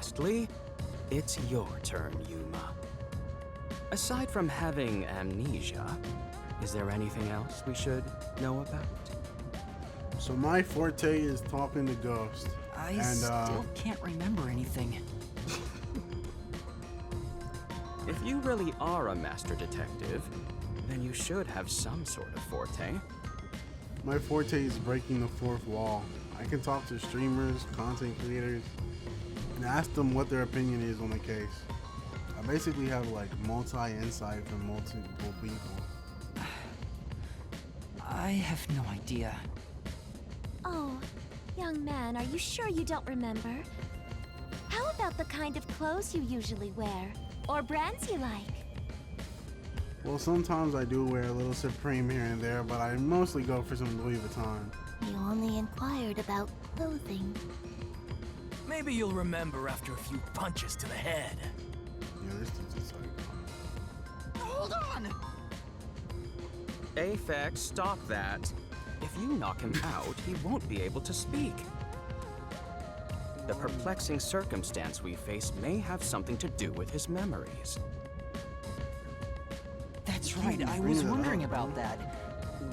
lastly, it's your turn, Yuma. Aside from having amnesia, is there anything else we should know about? So my forte is talking to ghosts. I still can't remember anything. If you really are a master detective, then you should have some sort of forte. My forte is breaking the fourth wall. I can talk to streamers, content creators, and ask them what their opinion is on the case. I basically have like multi-insight from multiple people. I have no idea. Oh, young man, are you sure you don't remember? How about the kind of clothes you usually wear? Or brands you like? Well, sometimes I do wear a little Supreme here and there, but I mostly go for some Louis Vuitton. You only inquired about clothing. Maybe you'll remember after a few punches to the head. Yeah, this dude's a psycho. Hold on! Aphex, stop that. If you knock him out, he won't be able to speak. The perplexing circumstance we face may have something to do with his memories. That's right, I was wondering about that.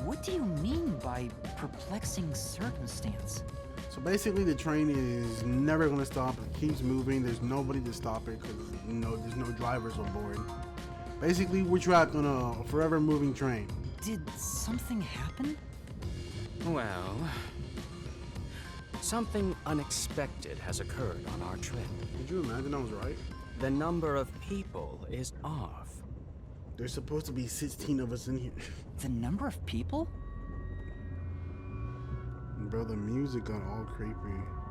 What do you mean by perplexing circumstance? So basically the train is never going to stop. It keeps moving. There's nobody to stop it because there's no drivers on board. Basically, we're trapped on a forever moving train. Did something happen? Well, something unexpected has occurred on our trip. Did you imagine I was right? The number of people is off. There's supposed to be 16 of us in here. The number of people? Bro, the music got all creepy.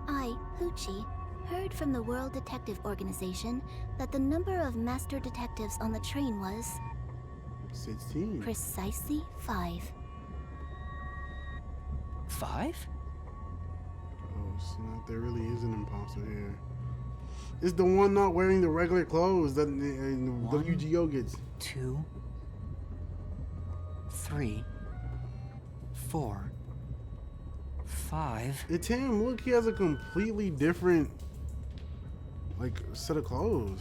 I, Hoochie, heard from the World Detective Organization that the number of master detectives on the train was 16. precisely 5. 5? Oh snap, there really is an imposter here. It's the one not wearing the regular clothes that the WGO gets. 2, 3, 4, 5. It's him. Look, he has a completely different, like, set of clothes.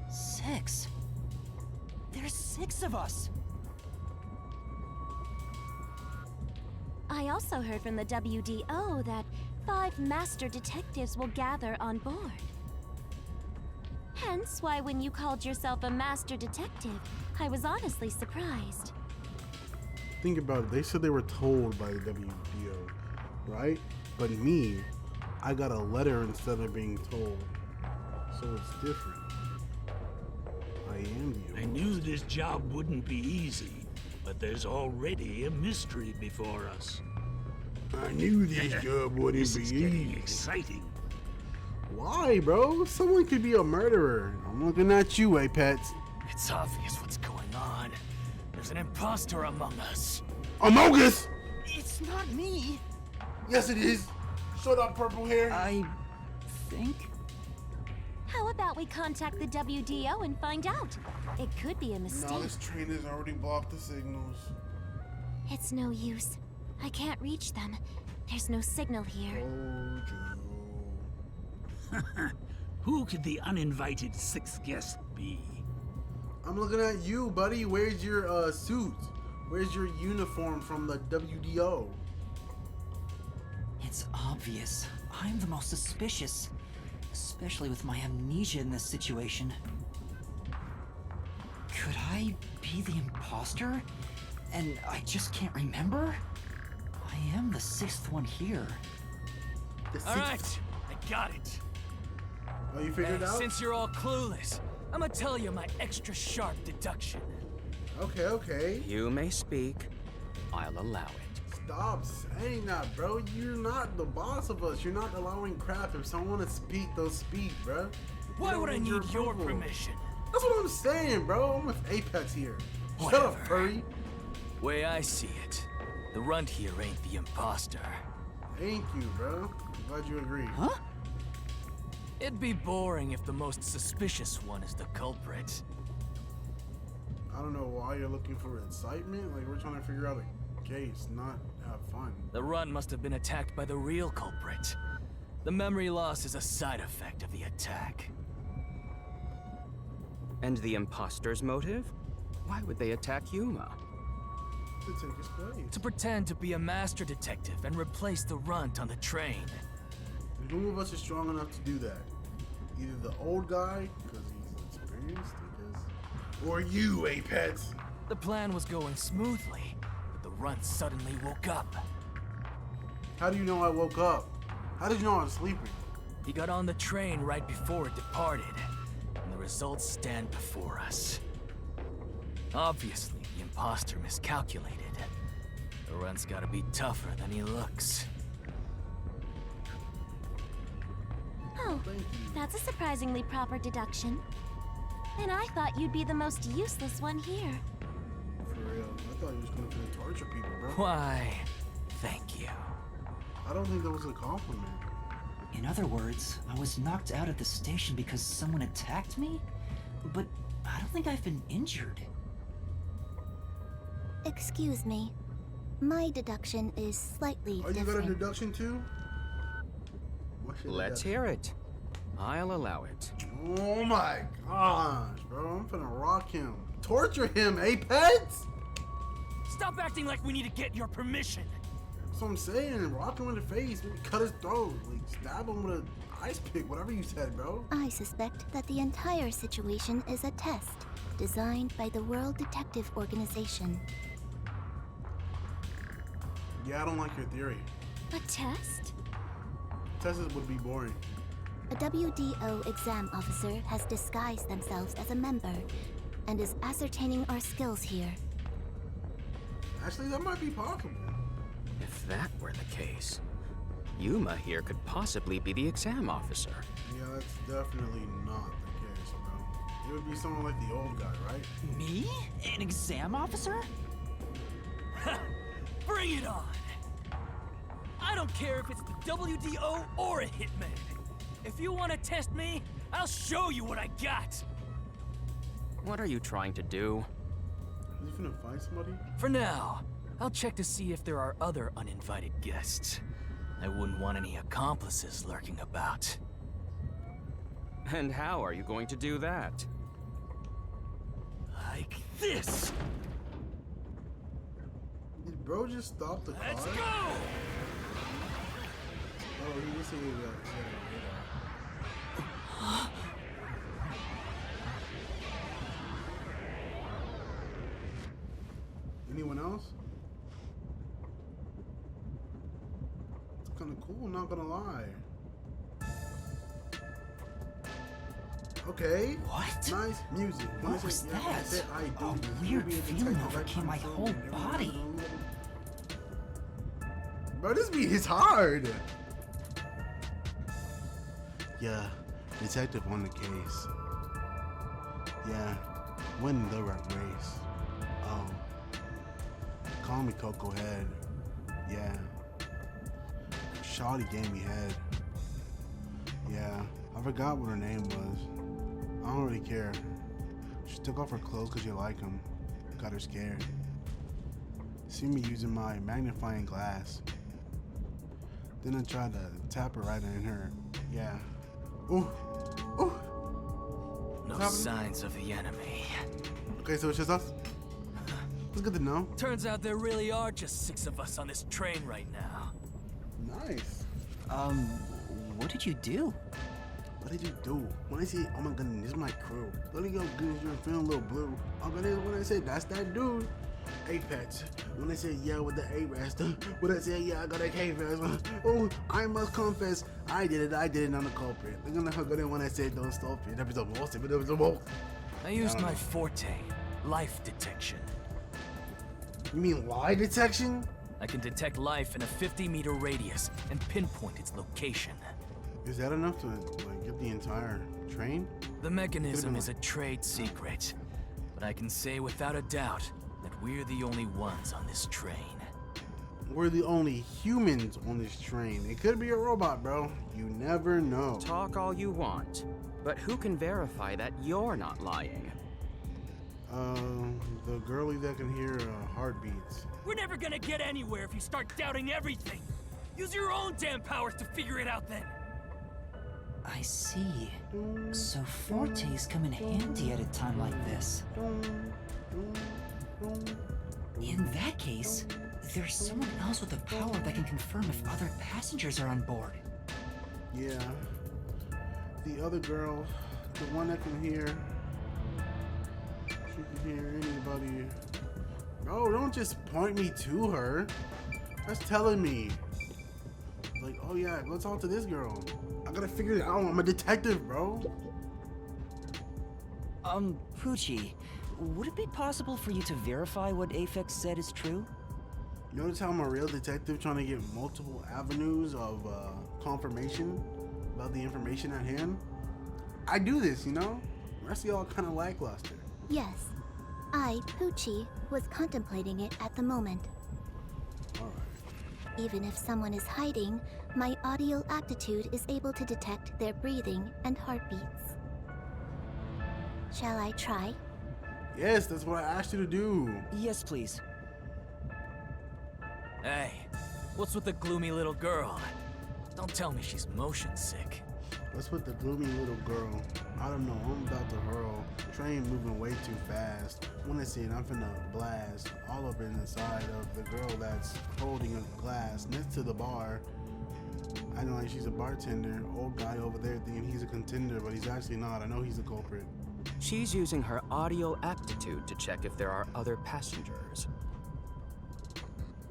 6. There's 6 of us. I also heard from the WDO that 5 master detectives will gather on board. Hence why when you called yourself a master detective, I was honestly surprised. Think about it. They said they were told by the WDO, right? But me, I got a letter instead of being told. So it's different. I am the I knew this job wouldn't be easy, but there's already a mystery before us. I knew this job wouldn't This be is getting easy. exciting. Why, bro? Someone could be a murderer. I'm looking at you, Apex. It's obvious what's going on. There's an imposter among us. Among Us! It's not me. Yes, it is. Shut up, purple hair. I think. How about we contact the WDO and find out? It could be a mistake. No, this train has already blocked the signals. It's no use. I can't reach them. There's no signal here. Who could the uninvited 6th guest be? I'm looking at you, buddy. Where's your suit? Where's your uniform from the WDO? It's obvious. I'm the most suspicious. Especially with my amnesia in this situation. Could I be the imposter? And I just can't remember? I am the 6th one here. All right, I got it. Oh, you figured it out? Since you're all clueless, I'm gonna tell you my extra sharp deduction. Okay, okay. You may speak. I'll allow it. Stop saying that, bro. You're not the boss of us. You're not allowing crap. If someone wants to speak, they'll speak, bro. Why would I need your permission? That's what I'm saying, bro. I'm with Apex here. Shut Whatever. up, furry. Way I see it, the runt here ain't the imposter. Thank you, bro. I'm glad you agree. Huh? It'd be boring if the most suspicious one is the culprit. I don't know why you're looking for incitement. Like, we're trying to figure out a case, not have fun. The runt must have been attacked by the real culprit. The memory loss is a side effect of the attack. And the imposter's motive? Why would they attack Yuma? To take his place. To pretend to be a master detective and replace the runt on the train. And who of us is strong enough to do that? Either the old guy, because he's experienced, or you, Apex. The plan was going smoothly, but the runt suddenly woke up. How do you know I woke up? How did you know I was sleeping? He got on the train right before it departed, and the results stand before us. Obviously, the imposter miscalculated. The runt's gotta be tougher than he looks. Oh, Thank you. that's a surprisingly proper deduction. And I thought you'd be the most useless one here. For real. I thought you was gonna finna torture people, bro. Why, thank you. I don't think that was a compliment. In other words, I was knocked out at the station because someone attacked me? But I don't think I've been injured. Excuse me. My deduction is slightly Oh, you got a different. deduction too? What shit is Let's that? hear it. I'll allow it. Oh my gosh, bro. I'm finna rock him. Torture him, Apex! Stop acting like we need to get your permission. That's what I'm saying. Rock him in the face. Maybe cut his throat. Like, stab him with an ice pick. Whatever you said, bro. I suspect that the entire situation is a test designed by the World Detective Organization. Yeah, I don't like your theory. A test? Tests would be boring. A WDO exam officer has disguised themselves as a member and is ascertaining our skills here. Actually, that might be possible. If that were the case, Yuma here could possibly be the exam officer. Yeah, that's definitely not the case, bro. It would be someone like the old guy, right? Me? An exam officer? Bring it on! I don't care if it's the WDO or a hitman. If you want to test me, I'll show you what I got. What are you trying to do? Is he finna fight somebody? For now, I'll check to see if there are other uninvited guests. I wouldn't want any accomplices lurking about. And how are you going to do that? Like this! Did bro just stop the car? Let's go! Oh, he just said he got a radar. Anyone else? It's kind of cool, not gonna lie. Okay. What? Nice music. When What I was said, yeah, when I that? said I do A this, weird be a feeling detective, overcame my I'm whole so- body. Bro, this beat is hard. Yeah, detective on the case. Yeah, winning the rat race. Call me Coco Head. Yeah. Shawty gave me head. Yeah, I forgot what her name was. I don't really care. She took off her clothes because you like them. Got her scared. See me using my magnifying glass. Then I tried to tap her right in her. Yeah. Ooh. Ooh. No happening? signs of the enemy. Okay, so it's just us? It's good to know. Turns out there really are just 6 of us on this train right now. Nice. What did you do? What did you do? When I say, oh my goodness, this is my crew. Let me go get your film, little blue. Oh goodness, when I say that's that dude. Apex. When I say yeah with the A-Rest. When I say yeah, I got a K-Rest. Oh, I must confess. I did it, I'm the culprit. I'm gonna hug it when I say don't stop it. That was the most, that was the most. I used my forte, life detection. You mean lie detection? I can detect life in a 50-meter radius and pinpoint its location. Is that enough to like get the entire train? The mechanism is a trade secret, but I can say without a doubt that we're the only ones on this train. We're the only humans on this train. It could be a robot, bro. You never know. Talk all you want, but who can verify that you're not lying? The girlie that can hear heartbeats. We're never gonna get anywhere if you start doubting everything. Use your own damn powers to figure it out then. I see. So Fortes come in handy at a time like this. In that case, there's someone else with a power that can confirm if other passengers are on board. Yeah. The other girl, the one that can hear. She can hear anybody. Bro, don't just point me to her. That's telling me. Like, oh yeah, go talk to this girl. I gotta figure it out. I'm a detective, bro. Poochie, would it be possible for you to verify what Aphex said is true? Notice how I'm a real detective trying to get multiple avenues of confirmation about the information at hand? I do this, you know? The rest of y'all kind of lackluster. Yes. I, Poochie, was contemplating it at the moment. Alright. Even if someone is hiding, my audio aptitude is able to detect their breathing and heartbeats. Shall I try? Yes, that's what I asked you to do. Yes, please. Hey, what's with the gloomy little girl? Don't tell me she's motion sick. What's with the gloomy little girl? I don't know, I'm about to hurl. Train moving way too fast. When I see it, I'm finna blast all up in the side of the girl that's holding a glass next to the bar. I know like she's a bartender. Old guy over there thinking he's a contender, but he's actually not. I know he's a culprit. She's using her audio aptitude to check if there are other passengers.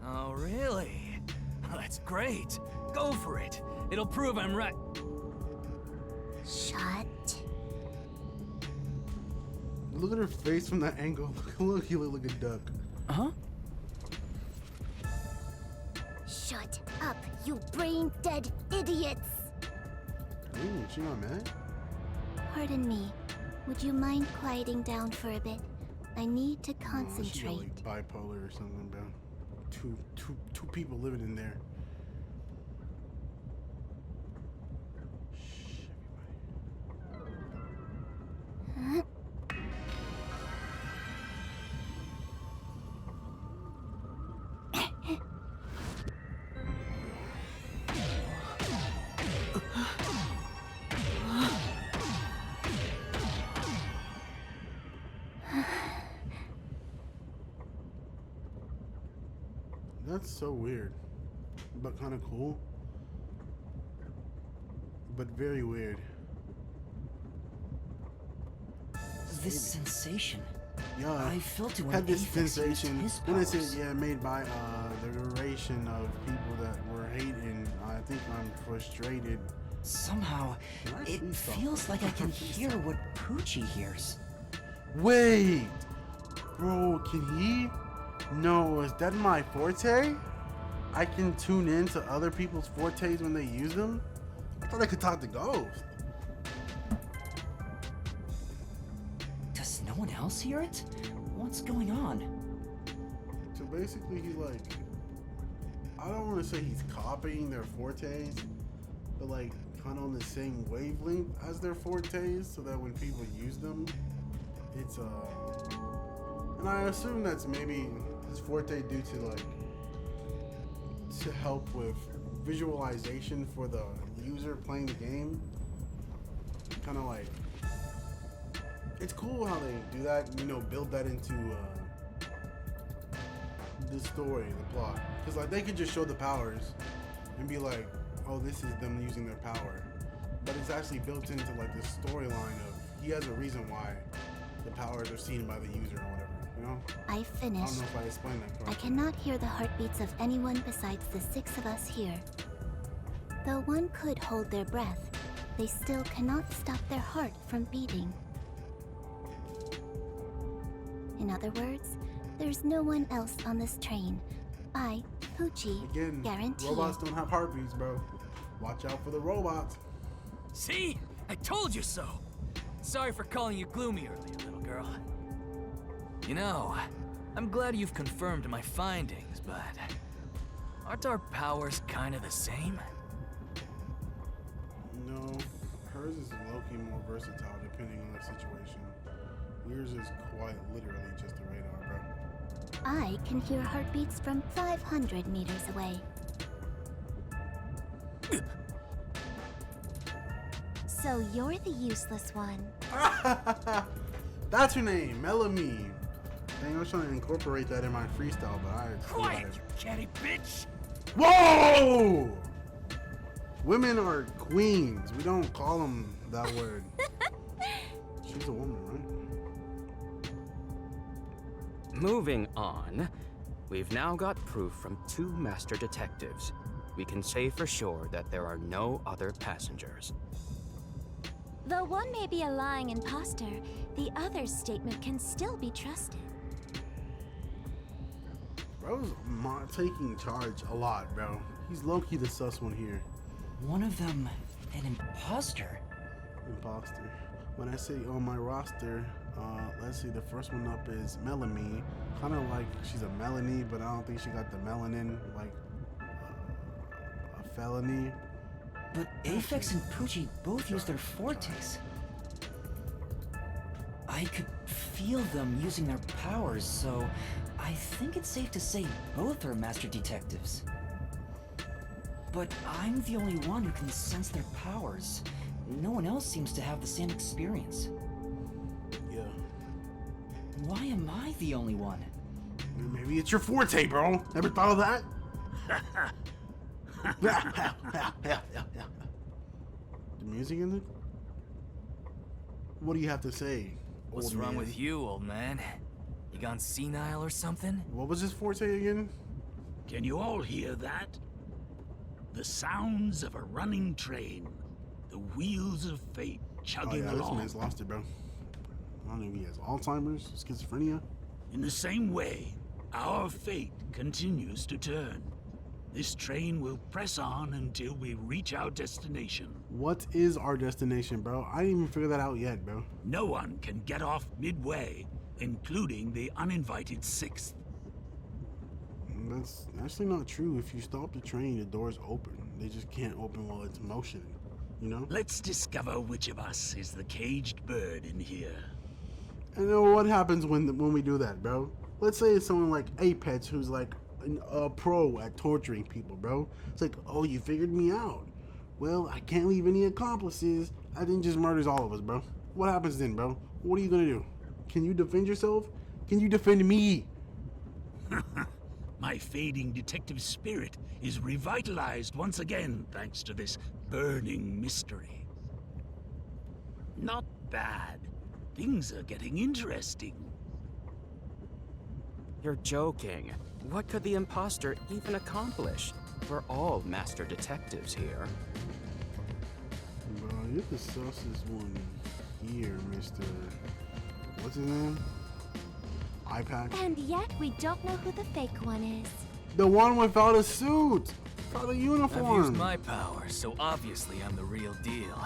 Oh, really? That's great. Go for it. It'll prove I'm right. Shut. Look at her face from that angle. Look, you look like a duck. Huh? Shut up, you brain-dead idiots! Ooh, she not mad? Pardon me. Would you mind quieting down for a bit? I need to Oh, concentrate. she's like bipolar or something, bro. Two people living in there. Shh, everybody. Huh? That's so weird, but kind of cool, but very weird. This sensation. Yeah, I felt it when had this Aphex used sensation his when I powers. said yeah, made by the duration of people that were hating. I think I'm frustrated. Somehow, Can I it please stop? feels like I can hear what Poochie hears. Wait, bro, can he? No, is that my forte? I can tune in to other people's fortes when they use them? I thought I could talk to ghosts. Does no one else hear it? What's going on? So basically he's like, I don't want to say he's copying their fortes, but like kind of on the same wavelength as their fortes so that when people use them, it's and I assume that's maybe his forte due to like to help with visualization for the user playing the game. Kind of like it's cool how they do that, you know, build that into the story, the plot, because like they could just show the powers and be like, oh, this is them using their power, but it's actually built into like the storyline of he has a reason why the powers are seen by the user or whatever, you know? I I finished. don't know if I explained that I correctly. cannot hear the heartbeats of anyone besides the 6 of us here. Though one could hold their breath, they still cannot stop their heart from beating. In other words, there's no one else on this train. I, Poochie, Again, guarantee robots don't have heartbeats, bro. Watch out for the robots. See? I told you so. Sorry for calling you gloomy earlier, little girl. You know, I'm glad you've confirmed my findings, but aren't our powers kind of the same? No, hers is low-key more versatile depending on the situation. Yours is quite literally just a radar, bro. I can hear heartbeats from 500 meters away. So you're the useless one. That's her name, Melanie. Dang, I was trying to incorporate that in my freestyle, but I Quiet, you catty bitch! Whoa! Women are queens. We don't call them that word. She's a woman, right? Moving on, we've now got proof from 2 master detectives. We can say for sure that there are no other passengers. Though one may be a lying imposter, the other's statement can still be trusted. Bro's taking charge a lot, bro. He's low-key the sus one here. One of them, an imposter? Imposter. When I say on my roster, let's see, the first one up is Melanie. Kind of like she's a Melanie, but I don't think she got the melanin, like a felony. But Aphex and Poochie both use their fortes. I could feel them using their powers, so I think it's safe to say both are master detectives. But I'm the only one who can sense their powers. No one else seems to have the same experience. Yeah. Why am I the only one? Maybe it's your forte, bro. Never thought of that? The music in it? What do you have to say? What's old wrong man? with you, old man? You gone senile or something? What was his forte again? Can you all hear that? The sounds of a running train. The wheels of fate Oh chugging yeah, this along. man's lost it, bro. I don't know if he has Alzheimer's, schizophrenia. In the same way, our fate continues to turn. This train will press on until we reach our destination. What is our destination, bro? I didn't even figure that out yet, bro. No one can get off midway, including the uninvited 6th. That's actually not true. If you stop the train, the doors open. They just can't open while it's motioning, you know? Let's discover which of us is the caged bird in here. And then what happens when we do that, bro? Let's say it's someone like Apex who's like a pro at torturing people, bro. It's like, oh, you figured me out. Well, I can't leave any accomplices. I then just murders all of us, bro. What happens then, bro? What are you gonna do? Can you defend yourself? Can you defend me? My fading detective spirit is revitalized once again thanks to this burning mystery. Not bad. Things are getting interesting. You're joking. What could the imposter even accomplish? We're all master detectives here. Bro, you're the sussest one here, Mr. What's his name? iPad? And yet we don't know who the fake one is. The one without a suit! Without a I've uniform! used my powers, so obviously I'm the real deal.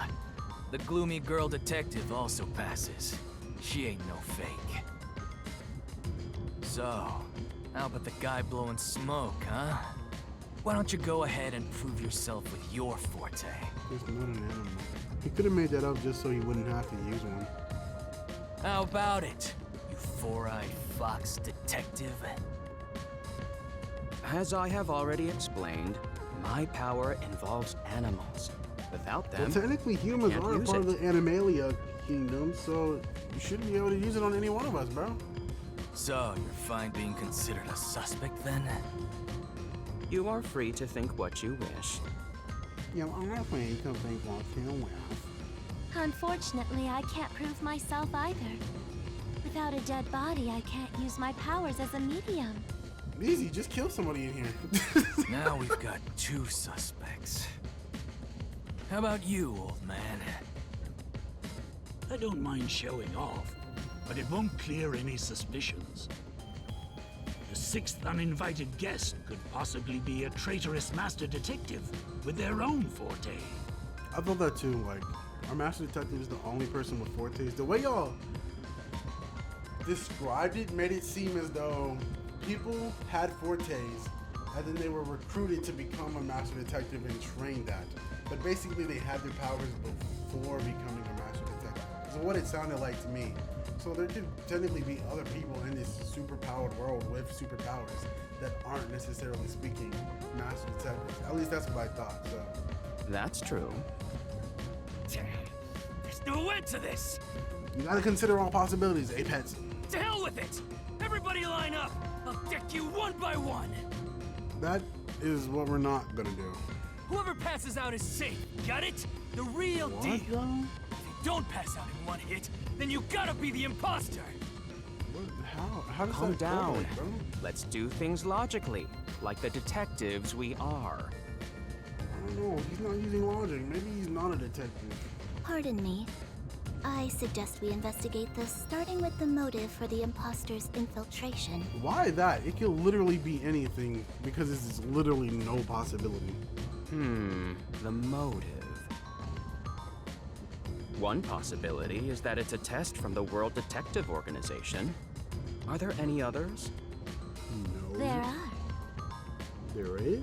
The gloomy girl detective also passes. She ain't no fake. So, how about the guy blowing smoke, huh? Why don't you go ahead and prove yourself with your forte? He's not an animal. He could have made that up just so he wouldn't have to use one. How about it, you four-eyed fox detective? As I have already explained, my power involves animals. Without them, Well, technically humans can't are a use part of it. the Animalia kingdom, so you should be able to use it on any one of us, bro. So, you're fine being considered a suspect then? You are free to think what you wish. Yeah, I'm not saying you can think what you will. Unfortunately, I can't prove myself either. Without a dead body, I can't use my powers as a medium. Easy, just kill somebody in here. Now we've got 2 suspects. How about you, old man? I don't mind showing off, but it won't clear any suspicions. The 6th uninvited guest could possibly be a traitorous master detective with their own forte. I thought that too, like, our master detective is the only person with fortes. The way y'all described it made it seem as though people had fortes and then they were recruited to become a master detective and trained that. But basically they had their powers before becoming a master detective. So what it sounded like to me. So there could technically be other people in this superpowered world with superpowers that aren't necessarily speaking master detectives. At least that's what I thought, so. That's true. No end to this! You gotta consider all possibilities, Apex. To hell with it! Everybody line up! I'll deck you one by one! That is what we're not gonna do. Whoever passes out is safe, got it? The real What, deal! bro? If you don't pass out in one hit, then you gotta be the imposter! What? How does Calm that down. work, bro? Let's do things logically, like the detectives we are. I don't know. He's not using logic. Maybe he's not a detective. Pardon me. I suggest we investigate this, starting with the motive for the imposter's infiltration. Why that? It could literally be anything because this is literally no possibility. The motive. One possibility is that it's a test from the World Detective Organization. Are there any others? No. There are. There is?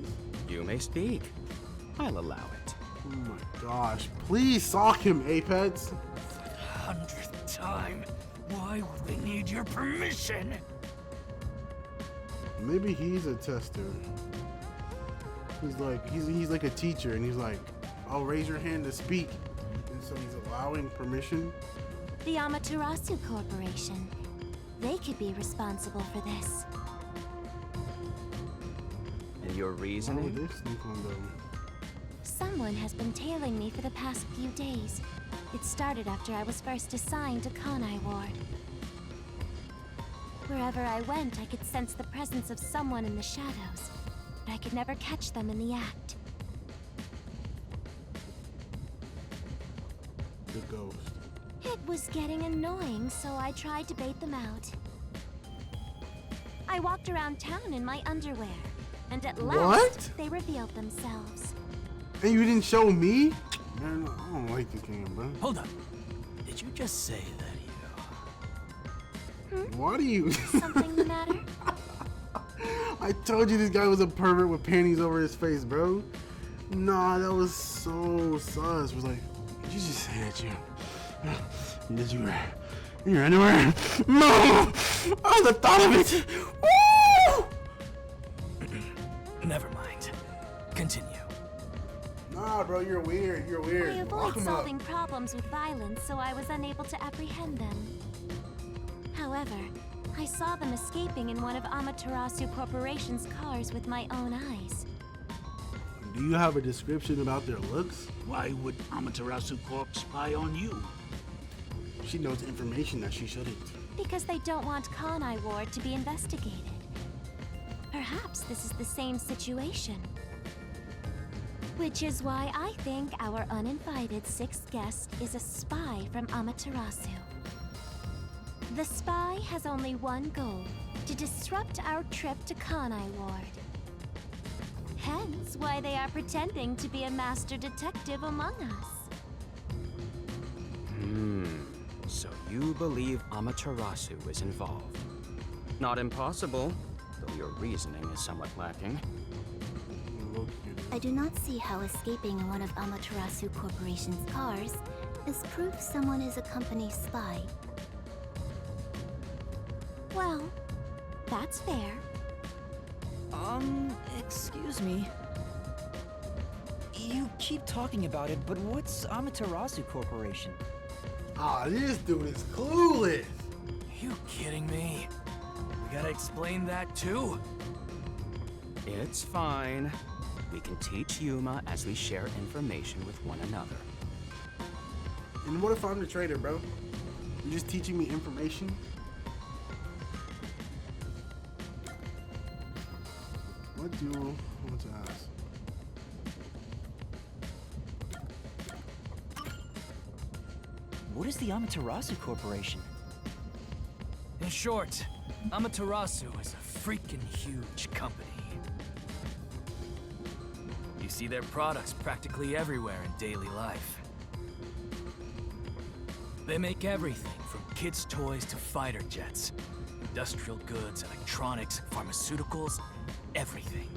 You may speak. I'll allow it. Oh my gosh. Please sock him, Apex. 100th time. Why would they need your permission? Maybe he's a tester. He's like a teacher and he's like, I'll raise your hand to speak. And so he's allowing permission. The Amaterasu Corporation. They could be responsible for this. And your Why would reasoning? they sneak on them? Someone has been tailing me for the past few days. It started after I was first assigned to Kanai Ward. Wherever I went, I could sense the presence of someone in the shadows, but I could never catch them in the act. The ghost. It was getting annoying, so I tried to bait them out. I walked around town in my underwear, and at last, What? they revealed themselves. And you didn't show me? Man, I don't like this game, bro. Hold up. Did you just say that Why do you? Something the matter? I told you this guy was a pervert with panties over his face, bro. Nah, that was so sus. Was like, did you just say that you were in your underwear? No! Oh, the thought of it! Woo! Never mind. Continue. Nah, bro, you're weird. You're I weird. avoid Lock him up. solving problems with violence, so I was unable to apprehend them. However, I saw them escaping in one of Amaterasu Corporation's cars with my own eyes. Do you have a description about their looks? Why would Amaterasu Corp spy on you? She knows information that she shouldn't. Because they don't want Kanai Ward to be investigated. Perhaps this is the same situation. Which is why I think our uninvited sixth guest is a spy from Amaterasu. The spy has only one goal, to disrupt our trip to Kanai Ward. Hence why they are pretending to be a master detective among us. So you believe Amaterasu is involved. Not impossible, though your reasoning is somewhat lacking. Look, I do not see how escaping in one of Amaterasu Corporation's cars is proof someone is a company spy. Well, that's fair. Excuse me. You keep talking about it, but what's Amaterasu Corporation? ah, this dude is clueless. You kidding me? We gotta explain that too? It's fine. We can teach Yuma as we share information with one another. And what if I'm the traitor, bro? You're just teaching me information? What do I want to ask? What is the Amaterasu Corporation? In short, Amaterasu is a freaking huge company. You see their products practically everywhere in daily life. They make everything from kids' toys to fighter jets, industrial goods, electronics, pharmaceuticals, everything.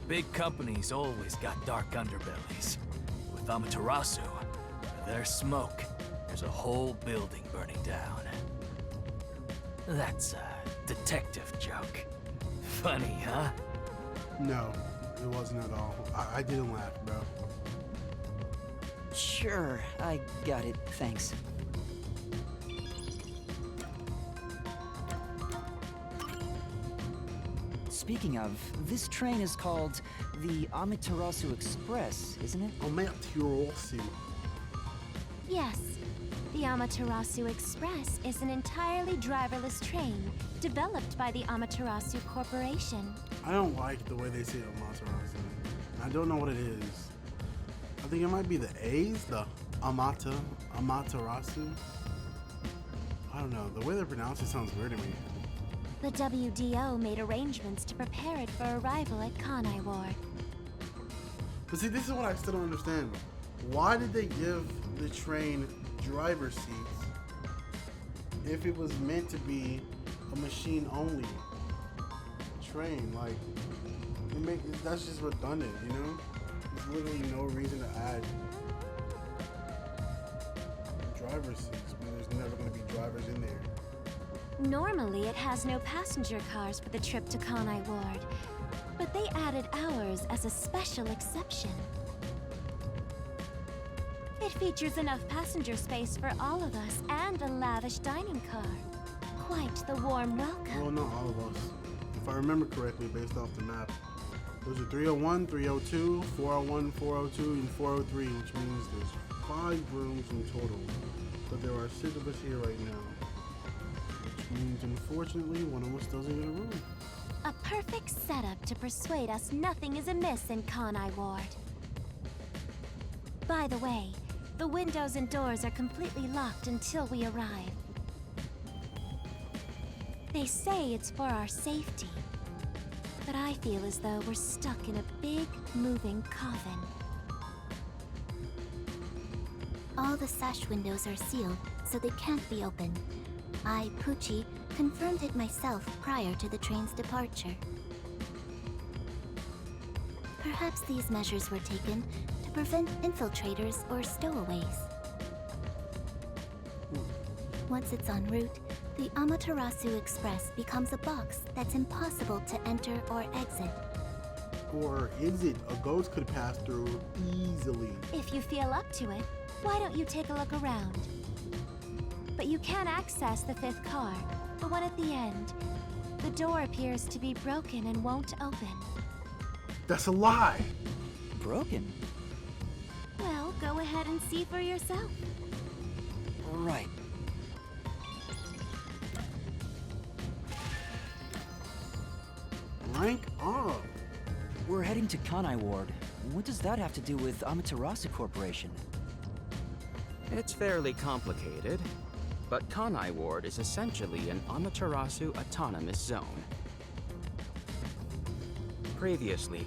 Big companies always got dark underbellies. With Amaterasu, their smoke, there's a whole building burning down. That's a detective joke. Funny, huh? No, it wasn't at all. I didn't laugh, bro. Sure, I got it, thanks. Speaking of, this train is called the Amaterasu Express, isn't it? Amaterasu. Yes. The Amaterasu Express is an entirely driverless train developed by the Amaterasu Corporation. I don't like the way they say Amaterasu. I don't know what it is. I think it might be the A's, the Amaterasu. I don't know. The way they pronounce it sounds weird to me. The WDO made arrangements to prepare it for arrival at Kanai Ward. But see, this is what I still don't understand. Why did they give the train driver seats if it was meant to be a machine-only train? Like, that's just redundant, you know? There's literally no reason to add driver seats when there's never going to be drivers in there. Normally, it has no passenger cars for the trip to Kanai Ward, but they added ours as a special exception. It features enough passenger space for all of us and a lavish dining car. Quite the warm welcome. Well, not all of us. If I remember correctly, based off the map, those are 301, 302, 401, 402, and 403, which means there's 5 rooms in total. But there are 6 of us here right now. Which means, unfortunately, one of us doesn't get a room. A perfect setup to persuade us nothing is amiss in Kanai Ward. By the way, the windows and doors are completely locked until we arrive. They say it's for our safety, but I feel as though we're stuck in a big, moving coffin. All the sash windows are sealed, so they can't be opened. I, Poochie, confirmed it myself prior to the train's departure. Perhaps these measures were taken to prevent infiltrators or stowaways. Once it's en route, the Amaterasu Express becomes a box that's impossible to enter or exit. Or is it? A ghost could pass through easily. If you feel up to it, why don't you take a look around? But you can access the 5th car, the one at the end. The door appears to be broken and won't open. That's a lie! Broken? Well, go ahead and see for yourself. Right. Rank up! We're heading to Kanai Ward. What does that have to do with Amaterasu Corporation? It's fairly complicated, but Kanai Ward is essentially an Amaterasu autonomous zone. Previously,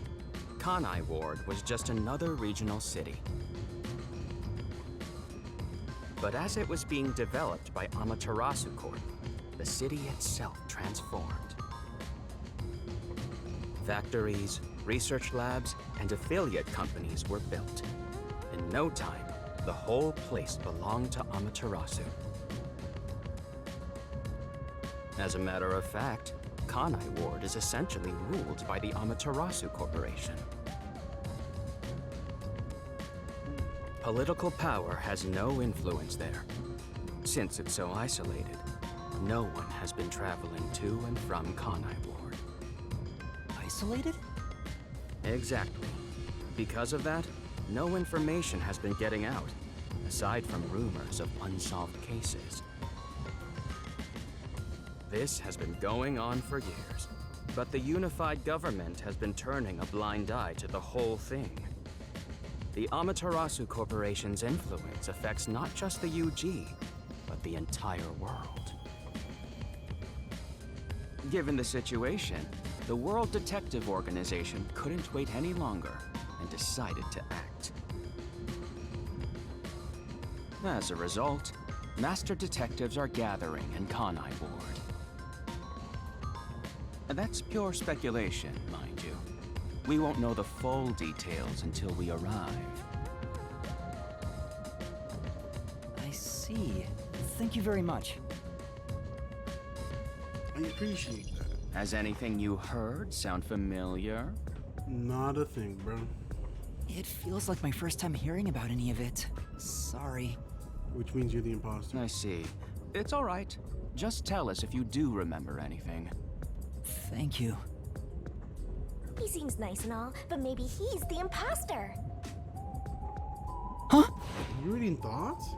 Kanai Ward was just another regional city. But as it was being developed by Amaterasu Corp, the city itself transformed. Factories, research labs, and affiliate companies were built. In no time, the whole place belonged to Amaterasu. As a matter of fact, Kanai Ward is essentially ruled by the Amaterasu Corporation. Political power has no influence there. Since it's so isolated, no one has been traveling to and from Kanai Ward. Isolated? Exactly. Because of that, no information has been getting out, aside from rumors of unsolved cases. This has been going on for years, but the unified government has been turning a blind eye to the whole thing. The Amaterasu Corporation's influence affects not just the UG, but the entire world. Given the situation, the World Detective Organization couldn't wait any longer and decided to act. As a result, master detectives are gathering in Kanai Ward. And that's pure speculation, mind you. We won't know the full details until we arrive. I see. Thank you very much. I appreciate that. Has anything you heard sound familiar? Not a thing, bro. It feels like my first time hearing about any of it. Sorry. Which means you're the imposter. I see. It's all right. Just tell us if you do remember anything. Thank you. He seems nice and all, but maybe he's the imposter. Huh? You reading thoughts?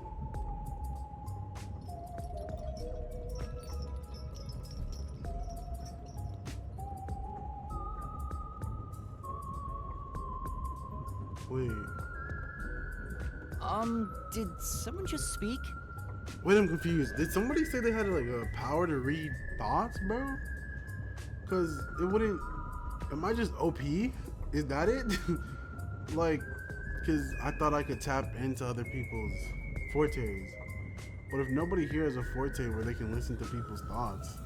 Wait. Did someone just speak? Wait, I'm confused. Did somebody say they had like a power to read thoughts, bro? Cause it wouldn't. Am I just OP? Is that it? Like, cause I thought I could tap into other people's fortes. But if nobody here has a forte where they can listen to people's thoughts,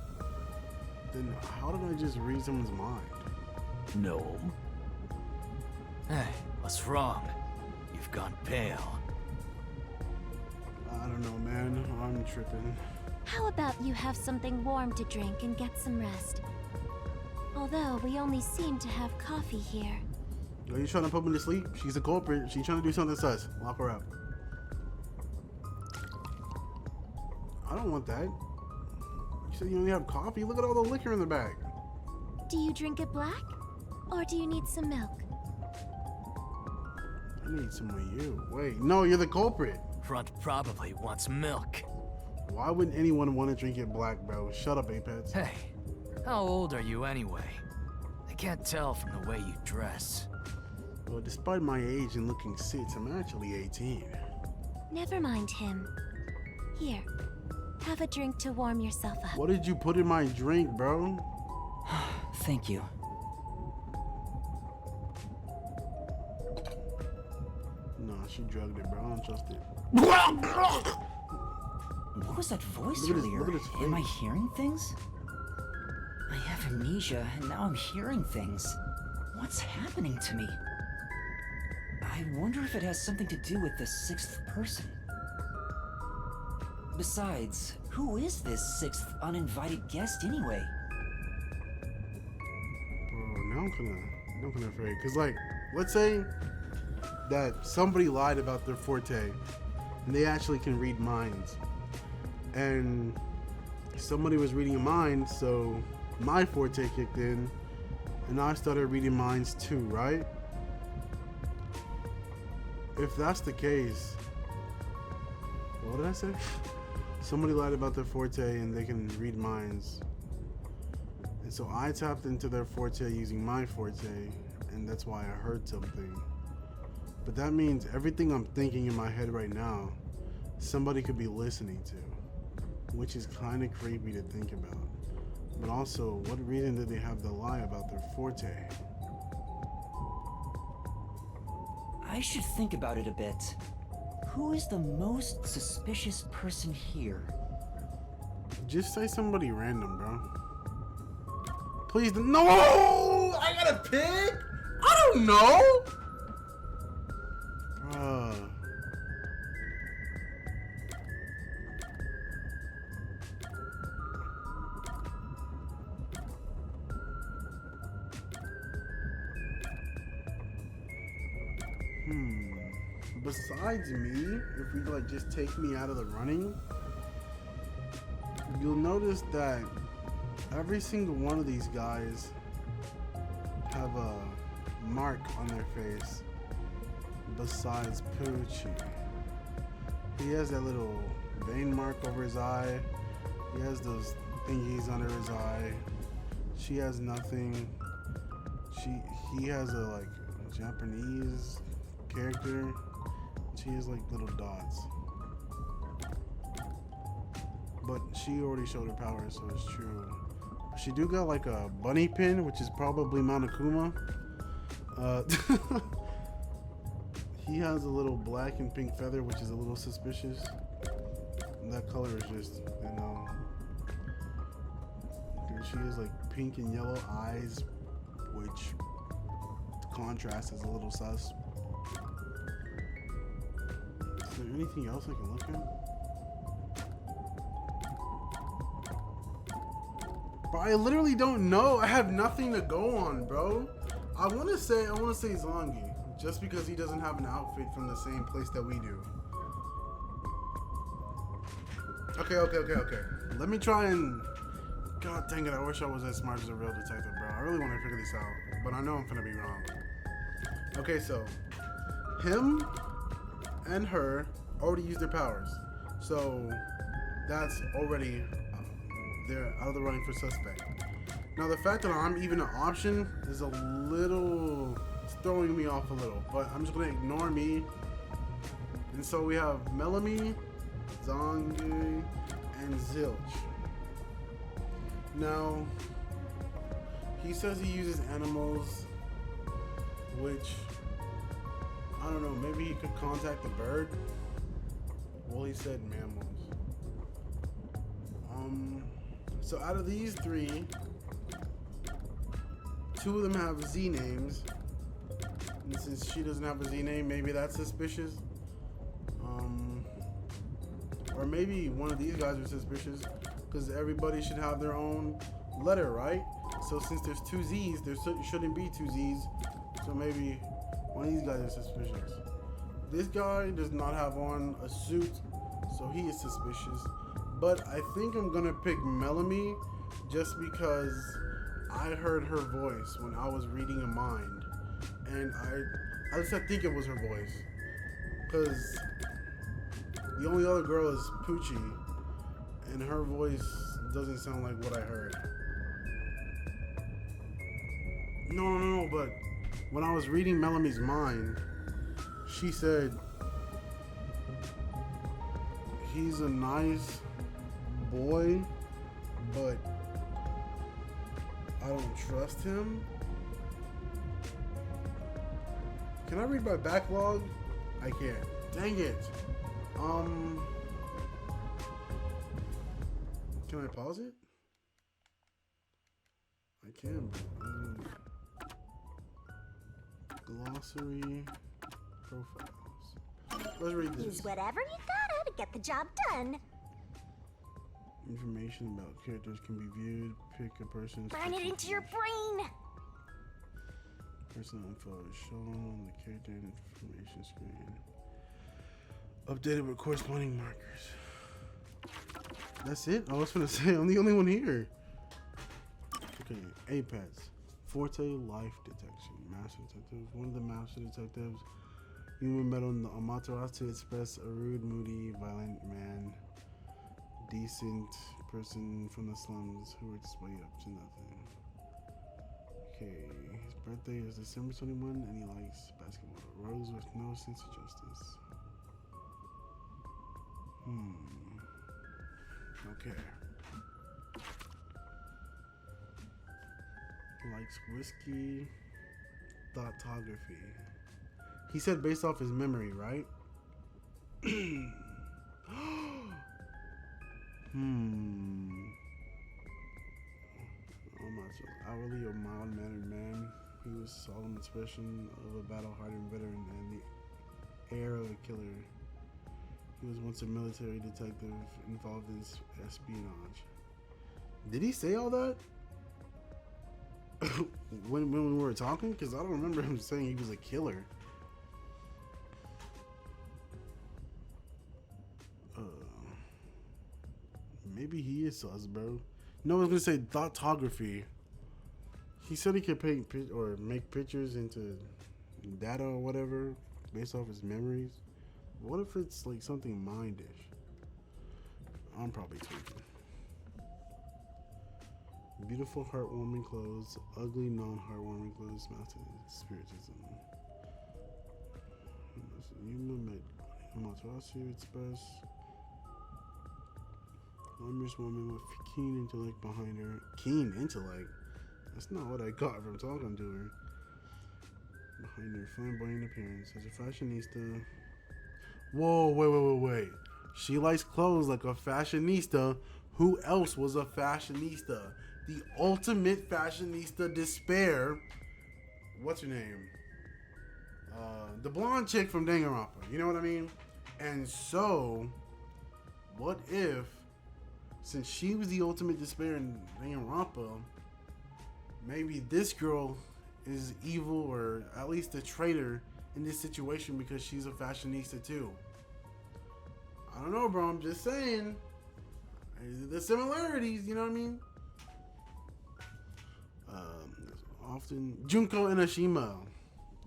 then how did I just read someone's mind? No. Hey, what's wrong? You've gone pale. I don't know, man. I'm tripping. How about you have something warm to drink and get some rest? Although we only seem to have coffee here. Are you trying to put me to sleep? She's a culprit. She's trying to do something sus. Lock her up. I don't want that. You said you only have coffee? Look at all the liquor in the bag. Do you drink it black? Or do you need some milk? I need some of you. Wait, no, you're the culprit. Front probably wants milk. Why wouldn't anyone want to drink it black, bro? Shut up, Apex. Hey, how old are you anyway? I can't tell from the way you dress. Well, despite my age and looking 6, I'm actually 18. Never mind him. Here, have a drink to warm yourself up. What did you put in my drink, bro? Thank you. No, she drugged it, bro. I don't trust it. What was that voice Look at his- earlier? look at his Am I face. hearing things? I have amnesia, and now I'm hearing things. What's happening to me? I wonder if it has something to do with the 6th person. Besides, who is this 6th uninvited guest anyway? Bro, now I'm kinda afraid. Cause like, let's say that somebody lied about their forte and they actually can read minds. And somebody was reading a mind, so my forte kicked in and I started reading minds too, right? If that's the case, what did I say? Somebody lied about their forte and they can read minds. And so I tapped into their forte using my forte, and that's why I heard something. But that means everything I'm thinking in my head right now, somebody could be listening to, which is kind of creepy to think about. But also, what reason did they have to lie about their forte? I should think about it a bit. Who is the most suspicious person here? Just say somebody random, bro. Please, no! I gotta pick? I don't know! Bruh. Besides me, if we like just take me out of the running, you'll notice that every single one of these guys have a mark on their face besides Poochie. He has that little vein mark over his eye. He has those thingies under his eye. She has nothing. He has a like Japanese character. She has like little dots. But she already showed her power, so it's true. She do got like a bunny pin, which is probably Monokuma. He has a little black and pink feather, which is a little suspicious. And that color is just, you know. And she has like pink and yellow eyes, which contrast is a little sus. Is there anything else I can look at? Bro, I literally don't know. I have nothing to go on, bro. I wanna say Zangi, just because he doesn't have an outfit from the same place that we do. Okay. Let me try and... God dang it, I wish I was as smart as a real detective, bro. I really want to figure this out, but I know I'm gonna be wrong. Okay, so him and her already used their powers. So that's already... they're out of the running for suspect. Now the fact that I'm even an option is a little... it's throwing me off a little, but I'm just gonna ignore me. And so we have Melanie, Zongi, and Zilch. Now, he says he uses animals, which, I don't know, maybe he could contact the bird. Well, he said mammals. So out of these three, two of them have Z names. And since she doesn't have a Z name, maybe that's suspicious. Or maybe one of these guys are suspicious because everybody should have their own letter, right? So since there's two Z's, there shouldn't be two Z's. So maybe one of these guys is suspicious. This guy does not have on a suit, so he is suspicious. But I think I'm gonna pick Melanie just because I heard her voice when I was reading a mind. And at least I think it was her voice. Because the only other girl is Poochie, and her voice doesn't sound like what I heard. No, but when I was reading Melanie's mind, she said he's a nice boy, but I don't trust him. Can I read my backlog? I can't. Dang it. Can I pause it? I can. Glossary profiles. Let's read this. Use whatever you gotta to get the job done. Information about characters can be viewed. Pick a person's... Burn it into your brain! Personal info is shown on the character information screen. Updated with corresponding markers. That's it? I was gonna say, I'm the only one here. Okay, Apex. Forte Life Detection. Master Detective. One of the Master Detectives. Human metal in the Amaterasu to express a rude, moody, violent man. Decent person from the slums who works his way up to nothing. Okay, his birthday is December 21 and he likes basketball. Rose with no sense of justice. Okay. Likes whiskey. Thoughtography. He said based off his memory, right? Hourly or mild-mannered man. He was solemn expression of a battle-hardened veteran and the heir of a killer. He was once a military detective involved in espionage. Did he say all that? when we were talking? Because I don't remember him saying he was a killer. Maybe he is sus, bro. No, I was gonna say thoughtography. He said he could paint or make pictures into data or whatever based off his memories. What if it's like something mindish? I'm probably tweaking. Beautiful, heartwarming clothes. Ugly, non-heartwarming clothes. Mounted spiritism. Human made Amaterasu express. Glamorous woman with keen intellect behind her. Keen intellect? That's not what I got from talking to her. Behind her flamboyant appearance. As a fashionista. Whoa, wait. She likes clothes like a fashionista. Who else was a fashionista? The ultimate fashionista despair. What's her name? The blonde chick from Danganronpa. You know what I mean? And so, what if, since she was the ultimate despair in Danganronpa, maybe this girl is evil or at least a traitor in this situation because she's a fashionista too. I don't know, bro. I'm just saying. The similarities, you know what I mean? Often Junko Enoshima.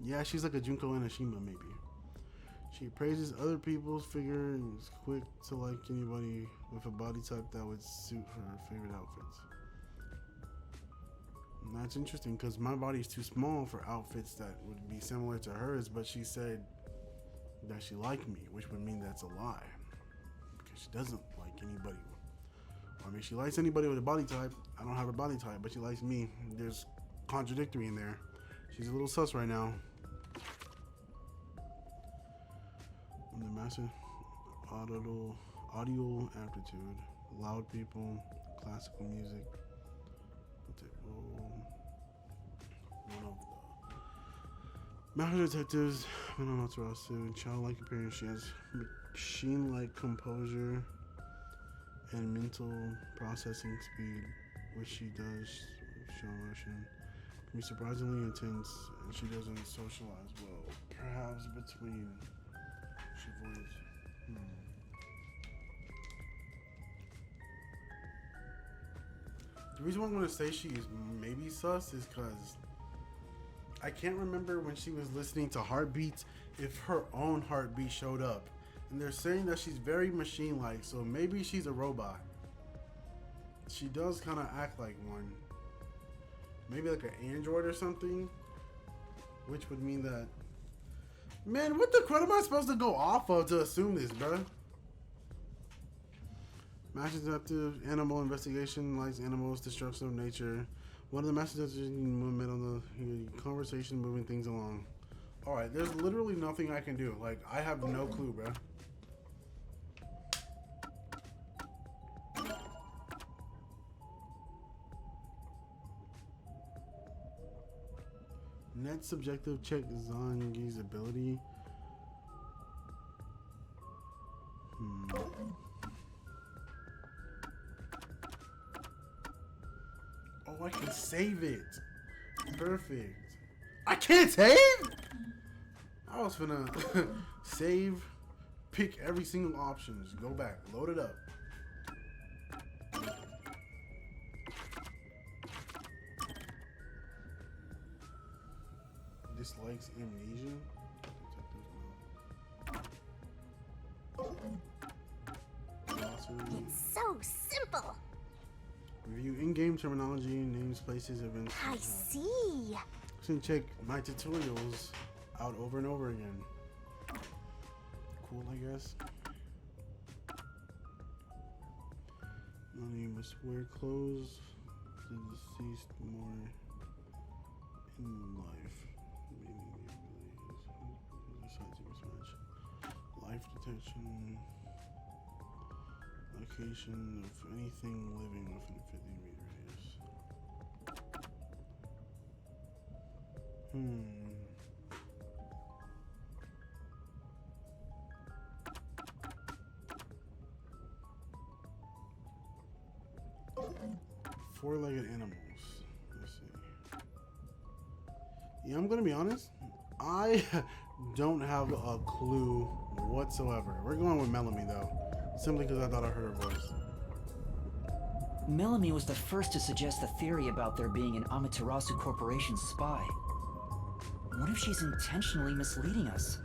Yeah, she's like a Junko Enoshima, maybe. She praises other people's figure and is quick to like anybody with a body type that would suit her favorite outfits. And that's interesting because my body's too small for outfits that would be similar to hers, but she said that she liked me, which would mean that's a lie. Because she doesn't like anybody. I mean, she likes anybody with a body type. I don't have a body type, but she likes me. There's contradictory in there. She's a little sus right now. I'm the master audio aptitude, loud people, classical music. One of the master detectives, Amaterasu, childlike appearance. She has machine-like composure and mental processing speed, which she does show emotion. Can be surprisingly intense, and she doesn't socialize well. Perhaps between she avoids. The reason why I'm gonna say she is maybe sus is because I can't remember when she was listening to heartbeats if her own heartbeat showed up. And they're saying that she's very machine-like, so maybe she's a robot. She does kind of act like one. Maybe like an android or something. Which would mean that... Man, what the crap am I supposed to go off of to assume this, bruh? Master Detective, Animal Investigation, likes animals, destruction of nature. One of the Master Detectives movement on the conversation, moving things along. Alright, there's literally nothing I can do. Like, I have no clue, bruh. Net subjective check Zangi's ability. Oh, I can save it. Perfect. I can't save? I was finna save, pick every single option, just go back, load it up. Dislikes amnesia. It's so simple. Review in-game terminology, names, places, events. I see. So check my tutorials out over and over again. Cool, I guess. You must wear clothes to deceased more in life. Life detection. Location of anything living within 50-meter radius. Four-legged animals. Let's see. Yeah, I'm gonna be honest. I don't have a clue whatsoever. We're going with Melanie though, simply because I thought I heard her voice. Melanie was the first to suggest the theory about there being an Amaterasu Corporation spy. What if she's intentionally misleading us?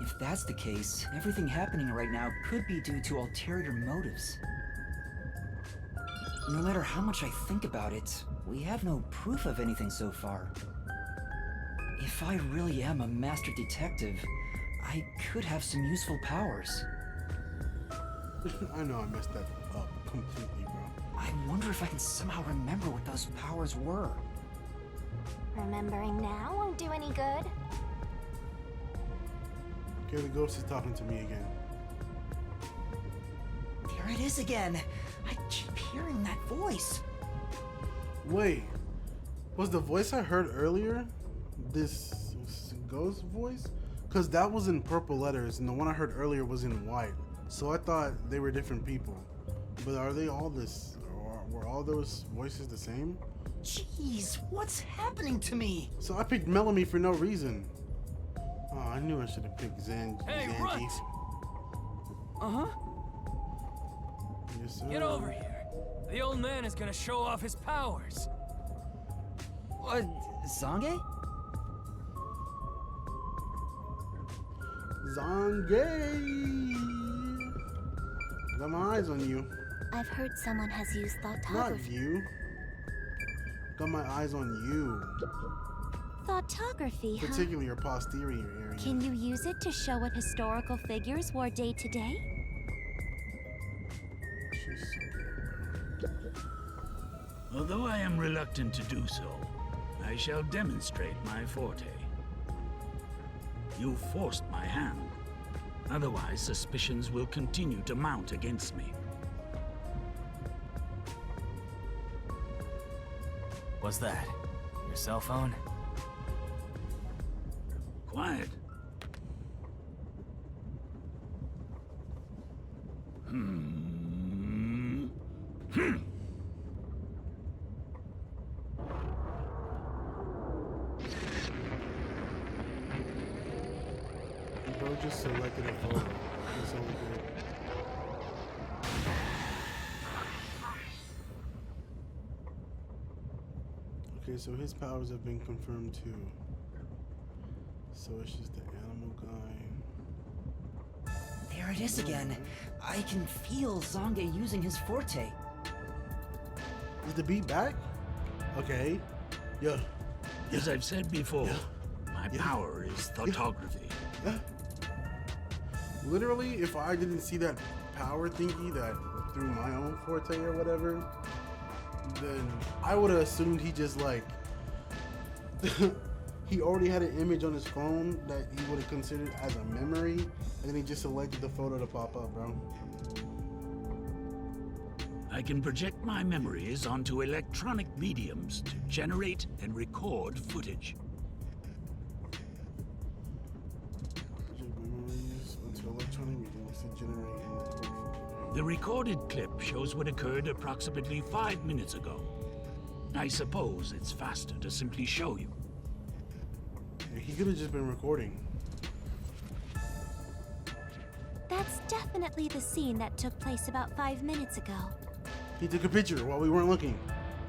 If that's the case, everything happening right now could be due to ulterior motives. No matter how much I think about it, we have no proof of anything so far. If I really am a master detective, I could have some useful powers. I know I messed that up completely, bro. I wonder if I can somehow remember what those powers were. Remembering now won't do any good. Okay, the ghost is talking to me again. There it is again. I keep hearing that voice. Wait, was the voice I heard earlier this ghost voice? Because that was in purple letters and the one I heard earlier was in white. So I thought they were different people. But are they all this? Or were all those voices the same? Jeez, what's happening to me? So I picked Melanie for no reason. Oh, I knew I should have picked Hey, Zangief. Runt! Uh-huh. Yes, sir. Get over here. The old man is gonna show off his powers. What? Zange? Zange! Got my eyes on you. I've heard someone has used Not thoughtography. you. Got my eyes on you. Thoughtography, huh? Particularly your posterior area. Can you use it to show what historical figures wore day to day? She's so good, bro. Although I am reluctant to do so, I shall demonstrate my forte. You forced my hand. Otherwise, suspicions will continue to mount against me. What's that? Your cell phone? Quiet. Bro just selected a photo. That's all we did. Okay, so his powers have been confirmed too. So it's just the animal guy. There it is again. I can feel Zange using his forte. Is the beat back? Okay. Yeah. As I've said before, my Yeah. power is thoughtography. Yeah. Literally, if I didn't see that power thingy that through my own forte or whatever, then I would have assumed he just like he already had an image on his phone that he would have considered as a memory, and then he just selected the photo to pop up, bro. I can project my memories onto electronic mediums to generate and record footage. Project memories onto electronic mediums to generate and record footage. The recorded clip shows what occurred approximately 5 minutes ago. I suppose it's faster to simply show you. Yeah, he could have just been recording. That's definitely the scene that took place about 5 minutes ago. He took a picture while we weren't looking.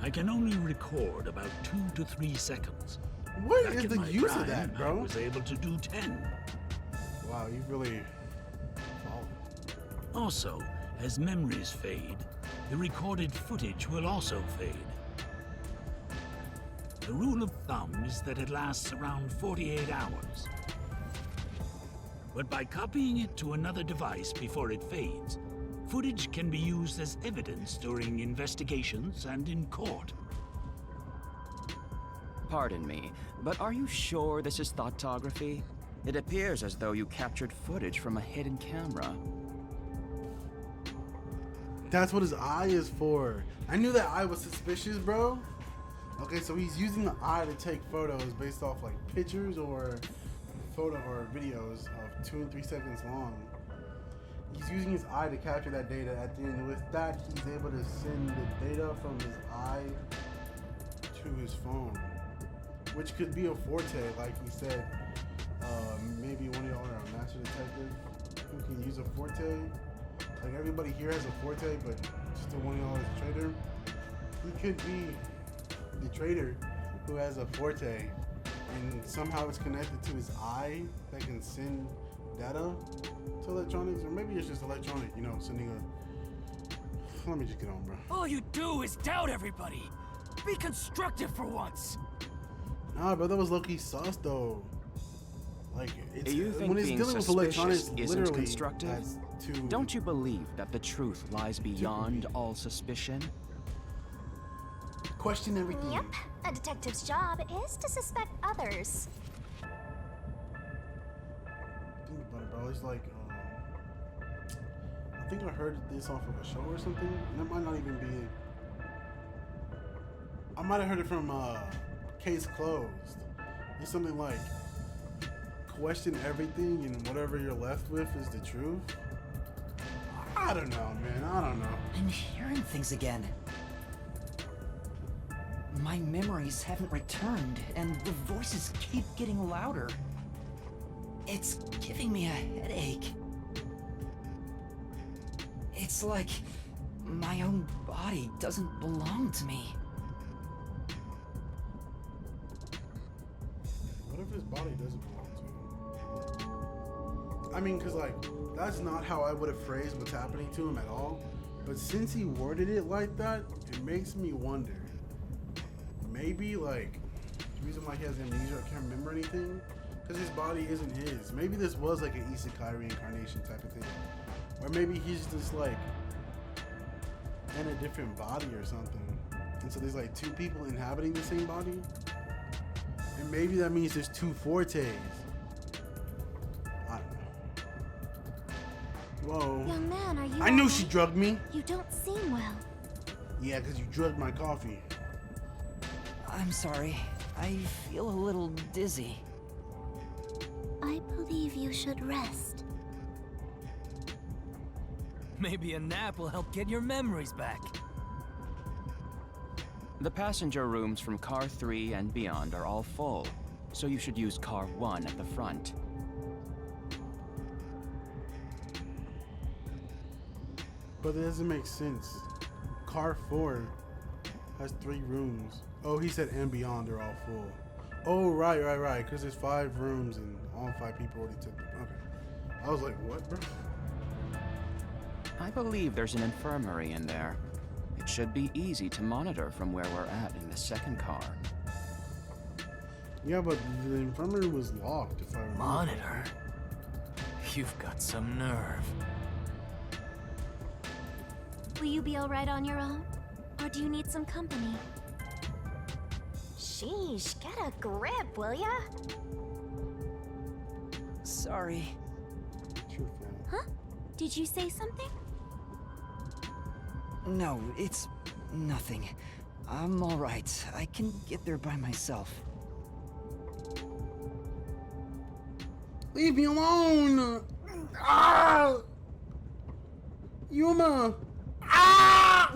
I can only record about 2 to 3 seconds. What Back is in the my use prime, of that, I bro? was able to do 10. Wow, you really. Wow. Also, as memories fade, the recorded footage will also fade. The rule of thumb is that it lasts around 48 hours. But by copying it to another device before it fades, footage can be used as evidence during investigations and in court. Pardon me, but are you sure this is thoughtography? It appears as though you captured footage from a hidden camera. That's what his eye is for. I knew that eye was suspicious, bro. Okay, so he's using the eye to take photos based off like pictures or photo or videos of 2 and 3 seconds long. He's using his eye to capture that data. At the end, with that, he's able to send the data from his eye to his phone, which could be a forte, like he said. Maybe one of y'all are a master detective who can use a forte. Like everybody here has a forte, but just the one of y'all is a traitor. He could be the traitor who has a forte, and somehow it's connected to his eye that can send data to electronics, or maybe it's just electronic, you know, sending a. Let me just get on, bro. All you do is doubt everybody. Be constructive for once. Nah, bro, that was low-key sus though. Like, it's You think when it's being dealing with electronics, suspicious isn't literally, constructive? that's too. Don't you believe that the truth lies beyond all suspicion? question everything? Yep. A detective's job is to suspect others. Think about it, bro. It's like, I think I heard this off of a show or something. And it might not even be. I might have heard it from Case Closed. It's something like, question everything and whatever you're left with is the truth. I don't know, man. I don't know. I'm hearing things again. My memories haven't returned, and the voices keep getting louder. It's giving me a headache. It's like my own body doesn't belong to me. What if his body doesn't belong to him? I mean, cause like, that's not how I would have phrased what's happening to him at all. But since he worded it like that, it makes me wonder. Maybe like, the reason why he has amnesia or can't remember anything, because his body isn't his. Maybe this was like an isekai reincarnation type of thing. Or maybe he's just like in a different body or something. And so there's like two people inhabiting the same body. And maybe that means there's two Fortes. I don't know. Whoa. Young man, are you I knew alright? she drugged me. You don't seem well. Yeah, because you drugged my coffee. I'm sorry. I feel a little dizzy. I believe you should rest. Maybe a nap will help get your memories back. The passenger rooms from Car 3 and beyond are all full, so you should use Car 1 at the front. But it doesn't make sense. Car 4 has 3 rooms. Oh, he said and beyond are all full. Oh, right. Because there's 5 rooms and all 5 people already took them. Okay. I was like, what, bro? I believe there's an infirmary in there. It should be easy to monitor from where we're at in the second car. Yeah, but the infirmary was locked, if I remember. Monitor? You've got some nerve. Will you be alright on your own? Or do you need some company? Sheesh, get a grip, will ya? Sorry. It's your fault. Huh? Did you say something? No, it's nothing. I'm alright. I can get there by myself. Leave me alone! Ah! Yuma! Ah!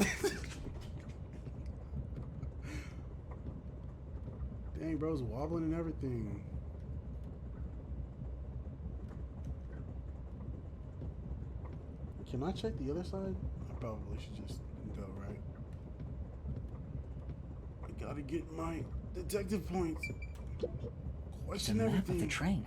Dang, bro's wobbling and everything. Can I check the other side? I probably should just go, right? I gotta get my detective points. It's a Question map of everything. the train.